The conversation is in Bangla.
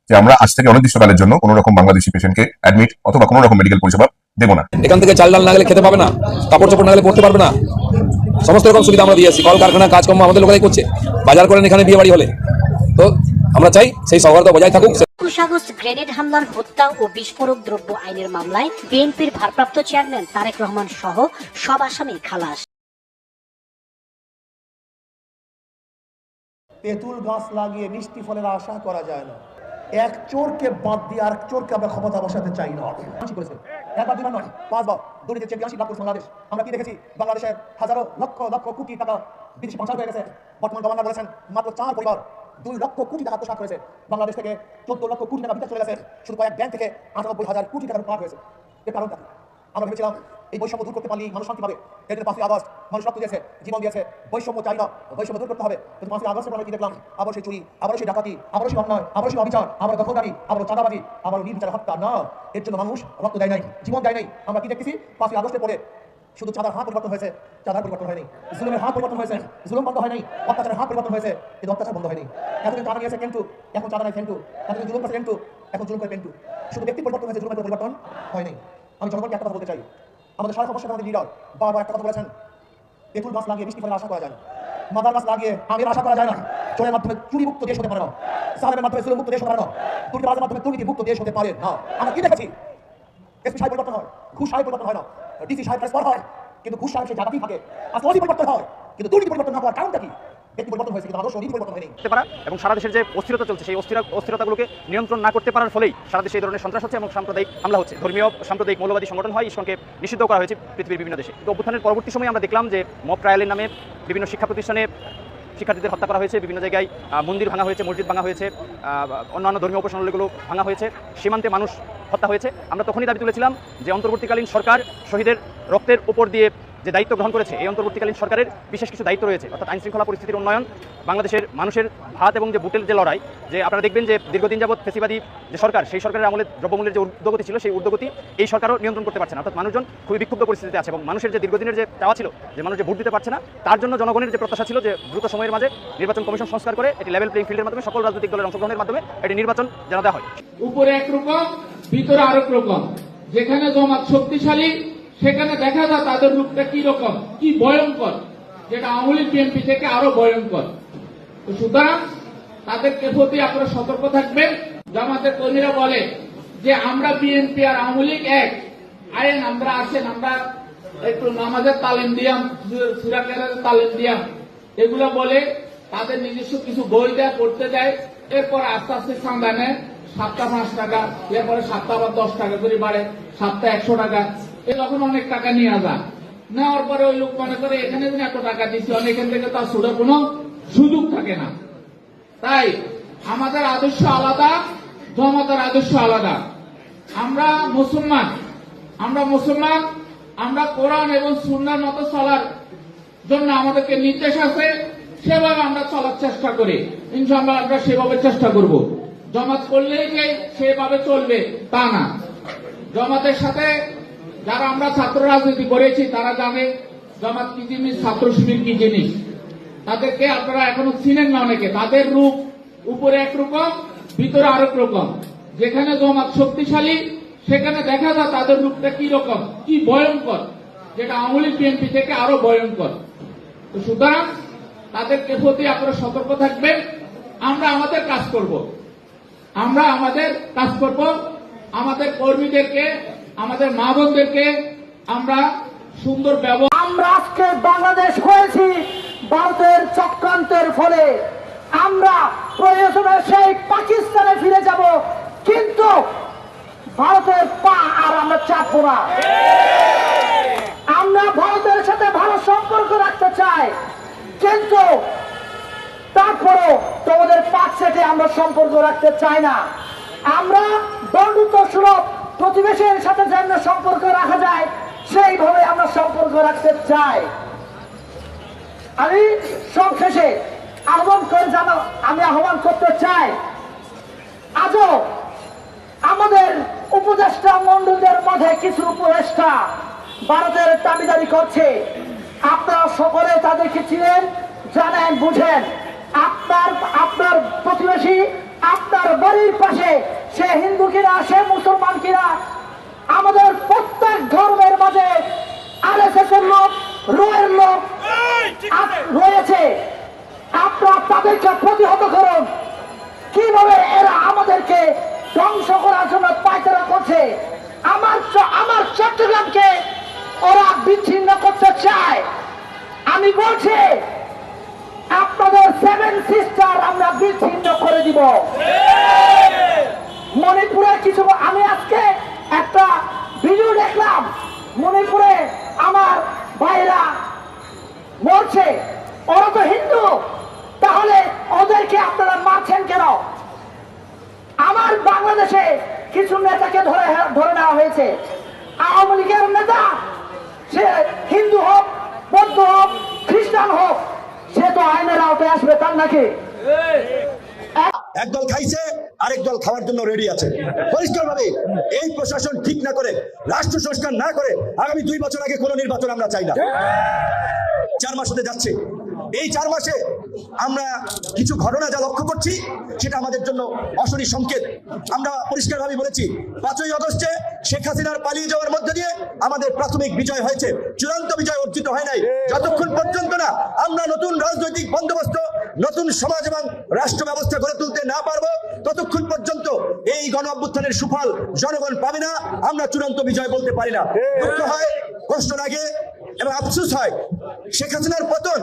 যে আমরা আজ থেকে অনির্দিষ্টকালের জন্য কোনো রকম বাংলাদেশি পেশেন্টকে অ্যাডমিট অথবা কোনো রকম মেডিকেল পরিষেবা দেবো না। এখান থেকে চাল ডাল না গেলে খেতে পাবে না, কাপড় চোপড় না গেলে পড়তে পারবে না, সমস্ত রকম সুবিধা আমরা দিয়েছি। কলকারখানা কাজকর্ম আমাদের লোকেরাই করছে, বাজার করেন এখানে বিয়ে বাড়ি হলে। তো আমরা চাই সেই সৌহার্দ্য বজায় থাকুক। 21 আগস্ট গ্রেনেড হামলার হত্যা ও বিস্ফোরক দ্রব্য আইনের মামলায় বিএনপির ভারপ্রাপ্ত চেয়ারম্যান তারেক রহমান সহ সব আসামি খালাস। তেঁতুল গাছ লাগিয়ে মিষ্টি ফলের আশা করা যায় না। এক চোরকে বাদ দিয়ে আর চোরকে আমরা ক্ষমতা বসাতে চাই না। একবার দুবার নয়, 5 বার দুর্নীতি চ্যাম্পিয়নশিপ লাভ করেছে বাংলাদেশ। আমরা কি দেখেছি? বাংলাদেশের হাজারো লক্ষ লক্ষ কোটি টাকা বিদেশি পাচার হয়ে গেছে। বর্তমান গভর্নর বলেছেন মাত্র 4 পরিবার 2 লক্ষ কোটি টাকা আত্মসাৎ করেছে। বাংলাদেশ থেকে 14 লক্ষ কোটি টাকা বিদেশ চলে গেছে। শুধু কয়েক ব্যাংক থেকে 98,000 কোটি টাকা পার হয়েছে। এর কারণটা কি? আমরা ভেবেছিলাম এই বৈষম্য দূর করতে পারলেই মানুষ শান্তি পাবে। এর জন্য 5ই আগস্ট মানুষ রক্ত দিয়েছে, জীবন দিয়েছে। বৈষম্য চাই না, বৈষম্য দূর করতে হবে। কিন্তু 5ই আগস্টের পর কি দেখলাম? আবার সেই চুরি, আবার সেই ডাকাতি, আবার সেই অন্যায়, আবার সেই অবিচার, আবার দখলদারি, আবার চাঁদাবাজি, আবার নির্বিচার হত্যা। না, এর জন্য মানুষ রক্ত দেয় নাই, জীবন দেয় নাই। আমরা কি দেখতেছি? 5ই আগস্টের পরে শুধু চাঁদার হাত পরিবর্তন হয়েছে, চাঁদার পরিবর্তন হয়নি। জুলুমের হাত পরিবর্তন হয়েছে, জুলুম বন্ধ হয় নাই। অত্যাচারের হাত পরিবর্তন হয়েছে, কিন্তু অত্যাচার বন্ধ হয়নি। এতদিন চাঁদা নিয়েছে কিন্তু এখন চাঁদা নাই ফেন্টু, এতদিন জুলুম করেছে কিন্তু এখন জুলুম করে পেন্টু। শুধু ব্যক্তি পরিবর্তন হয়েছে, জুলুমের পরিবর্তন হয়নি। আমি জনগণকে একটা কথা বলতে চাই, আমাদের সারা সমস্যা আমাদের লিডার বারবার একটা কথা বলেছেন, তেঁতুল গাছ লাগিয়ে মিষ্টি ফলের আশা করা যায় না, মাদার গাছ লাগিয়ে আমের আশা করা যায় না। চোরের মাধ্যমে চুরি মুক্ত দেশ হতে পারে না, সালেমের মাধ্যমে জুলুম মুক্ত দেশ হতে পারে না, দুর্নীতিবাজের মাধ্যমে দুর্নীতি মুক্ত দেশ হতে পারে না। আমরা কি দেখেছি? এসপি সাহেব পরিবর্তন হয়, ঘুষ সাহেব পরিবর্তন হয় না, ডিসি সাহেব ট্রান্সফার হয়, কিন্তু ঘুষ সাহেব সেই জায়গাতেই থাকে। আজ অনেক পরিবর্তন হয়, কিন্তু দুর্নীতি পরিবর্তন না হওয়ার কারণটা কি? ব্যক্তি পরিবর্তন হয়েছে, কিন্তু আদর্শ নীতি পরিবর্তন হয়নি। এবং সারা দেশের যে অস্থিরতা চলছে, সেই অস্থিরতাগুলোকে নিয়ন্ত্রণ না করতে পারার ফলেই সারা দেশে এই ধরনের সন্ত্রাস হচ্ছে এবং সাম্প্রদায়িক হামলা হচ্ছে। ধর্মীয় সাম্প্রদায়িক মৌলবাদী সংগঠন হয়, ইসকনকে নিষিদ্ধ করা হয়েছে পৃথিবীর বিভিন্ন দেশে। তো অভ্যুত্থানের পরবর্তী সময়ে আমরা দেখলাম যে মব ট্রায়ালের নামে বিভিন্ন শিক্ষা প্রতিষ্ঠানে শিক্ষার্থীদের হত্যা করা হয়েছে, বিভিন্ন জায়গায় মন্দির ভাঙা হয়েছে, মসজিদ ভাঙা হয়েছে, অন্যান্য ধর্মীয় উপাসনালয়গুলো ভাঙা হয়েছে, সীমান্তে মানুষ হত্যা হয়েছে। আমরা তখনই দাবি তুলেছিলাম যে অন্তর্বর্তীকালীন সরকার শহীদের রক্তের উপর দিয়ে যে দায়িত্ব গ্রহণ করেছে, এই অন্তর্বর্তীকালীন সরকারের বিশেষ কিছু দায়িত্ব রয়েছে, অর্থাৎ আইনশৃঙ্খলা পরিস্থিতির উন্নয়ন, বাংলাদেশের মানুষের ভাত এবং যে বুটের যে লড়াই, যে আপনারা দেখবেন যে দীর্ঘদিন যাবৎ ফেসিবাদী যে সরকার, সেই সরকারের আমলে দ্রব্যমূল্যের যে ঊর্ধ্বগতি ছিল, সেই ঊর্ধ্বগতি এই সরকারও নিয়ন্ত্রণ করতে পারছে না। অর্থাৎ মানুষজন খুবই বিক্ষুব্ধ পরিস্থিতিতে আছে এবং মানুষের যে দীর্ঘদিনের যে চাওয়া ছিল যে মানুষ যে ভোট দিতে পারছে না, তার জন্য জনগণের যে প্রত্যাশা ছিল যে দ্রুত সময়ের মাঝে নির্বাচন কমিশন সংস্কার করে এটি লেভেল প্লেইং ফিল্ডের মাধ্যমে সকল রাজনৈতিক দলের অংশগ্রহণের মাধ্যমে এটি নির্বাচন যেন দেওয়া হয়। উপরে একরকম, ভিতরে আরেক রকম। যেখানে জমাত শক্তিশালী, সেখানে দেখা যায় তাদের রূপটা কি রকম, কি ভয়ঙ্কর, যেটা আওয়ামী লীগ বিএনপি থেকে আরো ভয়ঙ্কর। তো সুতরাং তাদেরকে প্রতি আপনারা সতর্ক থাকবেন। জামাতের কর্মীরা বলে যে আমরা বিএনপি আর আওয়ামী লীগ এক, আইন আমরা আসেন, আমরা একটু নামাজের তালিম দিয়াম, সূরা কেরাতের তালিম দিয়াম, এগুলো বলে তাদের নিজস্ব কিছু বই দেয়, পড়তে দেয়। এরপর আস্তে আস্তে চাঁদা নেয়, 7টা 5 টাকা, এরপরে 7টা আবার 10 টাকা করে বাড়ে, 7টা 100 টাকা। তখন অনেক টাকা নিয়ে যায়, নেওয়ার পরে ওই লোক মনে করে এখানে যদি এত টাকা দিচ্ছি, অনেকখান থেকে তার ছোটার কোনো সুযোগ থাকে না। তাই আমাদের আদর্শ আলাদা, জমাতের আদর্শ আলাদা। আমরা মুসলমান, আমরা কোরআন এবং সুন্নাহর মতো চলার জন্য আমাদেরকে নির্দেশ আছে, সেভাবে আমরা চলার চেষ্টা করি। ইনশাআল্লাহ আমরা সেভাবে চেষ্টা করব। জমাত করলেই যে সেভাবে চলবে তা না। জমাতের সাথে যারা আমরা ছাত্র রাজনীতি করেছি তারা জানে জামাত কি জিনিস, ছাত্র শিবির কি জিনিস। তাদেরকে আপনারা এখনো চিনেন না অনেকে। তাদের রূপ উপরে একরকম, ভিতরে আরেক রকম। যেখানে জমাত শক্তিশালী, সেখানে দেখা যায় তাদের রূপটা কি রকম, কি ভয়ঙ্কর, যেটা আওয়ামী লীগ বিএনপি থেকে আরো ভয়ঙ্কর। তো সুতরাং তাদেরকে প্রতি আপনারা সতর্ক থাকবেন। আমরা আমাদের কাজ করব, আমাদের কর্মীদেরকে, আমাদের মা বোনদেরকে আমরা সুন্দর ব্যবহার। আমরা আজকে বাংলাদেশ হয়েছি ভারতের চক্রান্তের ফলে। আমরা প্রয়োজনে সেই পাকিস্তানে ফিরে যাব, কিন্তু ভারতের পা আর আমরা চাপবো না। আমরা ভারতের সাথে ভালো সম্পর্ক রাখতে চাই, কিন্তু তারপরও তোমাদের পাক সেটে আমরা সম্পর্ক রাখতে চাই না। আমরা বন্ধুত্ব সুলভ প্রতিবেশীর সাথে যেন সম্পর্ক রাখা যায়, সেইভাবে আমরা সম্পর্ক রাখতে চাই। আমি সবশেষে আহ্বান করতে চাই, আজও আমাদের উপদেষ্টা মন্ডলীদের মধ্যে কিছু উপদেষ্টা ভারতের দাবিদারি করছে। আপনারা সকলে তাদেরকে চিনেন, জানেন, বুঝেন। আপনার প্রতিবেশী আপনার বাড়ির পাশে, সে হিন্দু কিনা সে মুসলমান কিনা, আমাদের প্রত্যেক ধর্মের মাঝে আরএসএস এর লোক, রয়ের লোক রয়েছে। আপনারা তাদেরকে প্রতিহত করুন। কিভাবে এরা আমাদেরকে ধ্বংস করার জন্য পায়তারা করছে। আমার চট্টগ্রামকে ওরা বিচ্ছিন্ন করতে চায়। আমি বলছি আপনাদের 7 সিস্টার আমরা বিচ্ছিন্ন করে দিব। মণিপুরে কিছু, আমি আজকে একটা ভিডিও দেখলাম, মণিপুরে আমার ভাইরা মরছে, ওরা তো হিন্দু, তাহলে ওদেরকে আপনারা মারছেন কেন? আমার বাংলাদেশে কিছু নেতাকে ধরে নেওয়া হয়েছে। আওয়ামী লীগের নেতা, সে হিন্দু হোক, বৌদ্ধ হোক, খ্রিস্টান হোক, সে তো আইনের আওতায় আসবে, তার নাকি? একদল খাইছে, আরেক দল খাওয়ার জন্য রেডি আছে। পরিষ্কারভাবে এই প্রশাসন ঠিক না করে, রাষ্ট্র সংস্কার না করে, আগামী 2 বছর আগে কোনো নির্বাচন আমরা চাই না। 4 মাস হতে যাচ্ছে। এই 4 মাসে আমরা কিছু ঘটনা যা লক্ষ্য করছি সেটা আমাদের জন্য অশনি সংকেত। আমরা পরিষ্কারভাবে বলেছি, 5ই আগস্টে শেখ হাসিনার পালিয়ে যাওয়ার মধ্যে দিয়ে আমাদের প্রাথমিক বিজয় হয়েছে, চূড়ান্ত বিজয় অর্জিত হয় নাই। যতক্ষণ পর্যন্ত না আমরা নতুন রাজনৈতিক বন্দোবস্ত, নতুন সমাজ এবং রাষ্ট্র ব্যবস্থা গড়ে তুলতে না পারবো, ততক্ষণ পর্যন্ত এই গণ অভ্যুত্থানের সুফল জনগণ পাবে না। আমরা চূড়ান্ত বিজয় বলতে পারি না। দুঃখ হয়, কষ্ট লাগে এবং আফসোস হয়, শেখ হাসিনার পতন